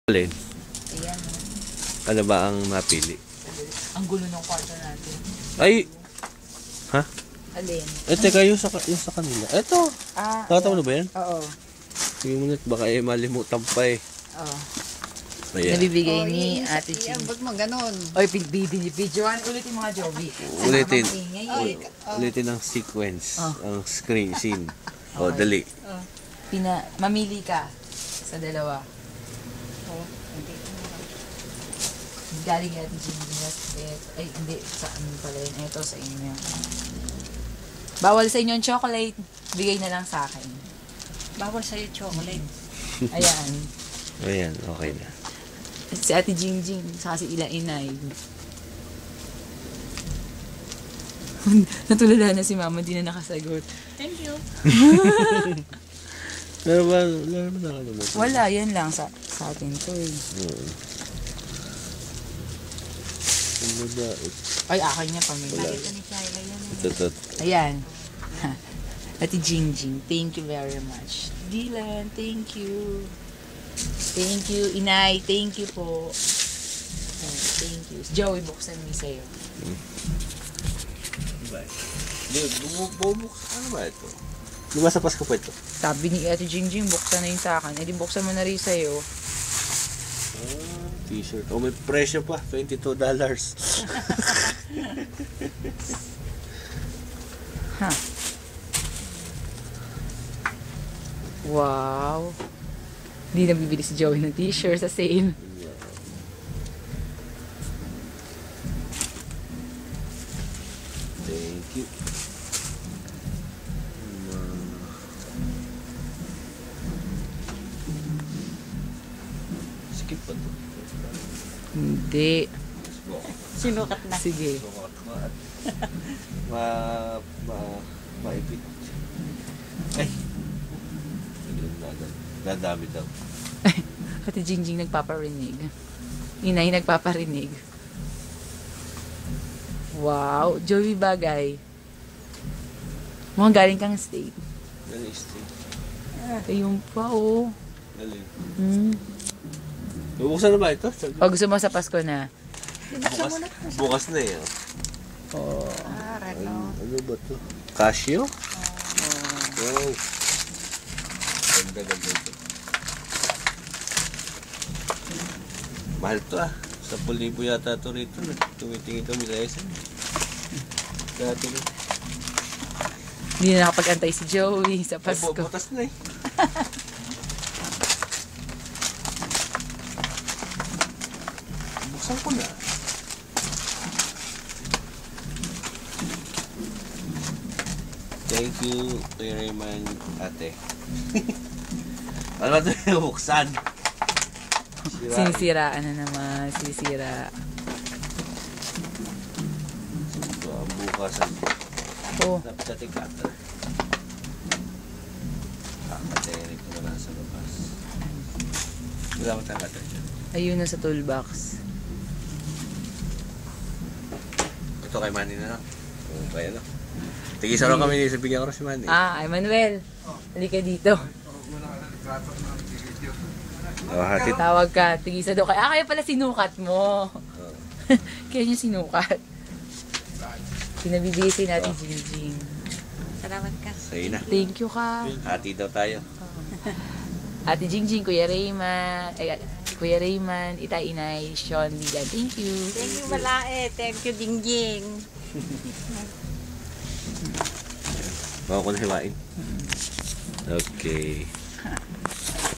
Alin? Ayan. Ano ba ang napili? Ang gulo ng kwarto natin. Ay! Ha? Alin? Teka, yung sa kanila. Eto! Nakatawa na ba yan? Oo. Sige mo baka malimutan pa eh. Oo. Ayan. Nabibigay ni Ate Yan, Jean. ba't mo ganon? Oy, videoan ulit yung mga Joby. Ulitin. Ulitin ang sequence. Oh. Ang scene. O, Okay. dali. Mamili ka sa dalawa. Galing kay Ate Jean. Ay, hindi. Sa amin pala yun. Ito sa inyo. Bawal sa inyo ang chocolate. Bigay na lang sa akin. Bawal sa'yo chocolate. Ayan. Ayan, okay na. Si Ate Jingjing, saka si Ila Inay. Natulala na si Mama, di na nakasagot. Thank you. Pero ba nakalimutan? Wala, yan lang sa atin to eh. Ano ba? Ay, akin niya pamilya. Ito ni Kyla yan. Ito. Ayan. Ate Jingjing, thank you very much. Dylan, thank you. Thank you, Inay, thank you po. Thank you. Joey, buksan mo sa'yo. Bubuk. Ano ba ito? Di ba sa Pasko pa ito? Sabi ni Ate Jingjing, buksan na yun sa akin. Eh di buksan mo na rin sa'yo. T-shirt. Oh, may presyo pa. $22. Ha. Wow. Hindi na bibili si Joey ng t-shirt sa sale. Thank you. Skip pa to. Hindi. Sinukat na. Sige. Maipit. Ay! Dadami daw. Ate Jingjing nagpaparinig. Inay nagpaparinig. Wow. Joey bagay. Mukhang galing kang state. Galing straight. Ayun pa oh. Galing. Hmm. Bubuksan na ba ito? O gusto mo sa Pasko na? Bukas na eh. Oh. Ano ba ito? Casio? Wow. Ganda ito. Mahal to ah. 10,000 yata ito rito. Tumitingin ito milayasan. Dati na. Hindi na nakapag-antay si Joey sa Ay, Pasko. butas na eh. Buksan ko na. Thank you, Kuya Raymond, ate. Ano ba ito yung buksan? Sinisiraan na naman. Sinisira. Ito ang bukasan. Oh. Napitating kata. Kakaterik ko na sa labas. Wala mo tayong kata dyan. Ayun na sa toolbox. Ito kay Manny na lang. Kaya no? Tigisa rin kami sa bigyan ko rin si Manny. Ay Manuel. Halika dito. Hatid. Tawag ka. Tigisa daw. Kaya pala sinukat mo. Kaya niya sinukat. Pinabibisi natin Jingjing. Salamat ka. Sa'yo na. Thank you ka. Hati daw tayo. Ate Jingjing, Kuya Raymond, Itay Inay, Sean Ligan. Thank you. Thank you, Malae. Thank you, Dingjing. Bawa ko na hiwain. Okay.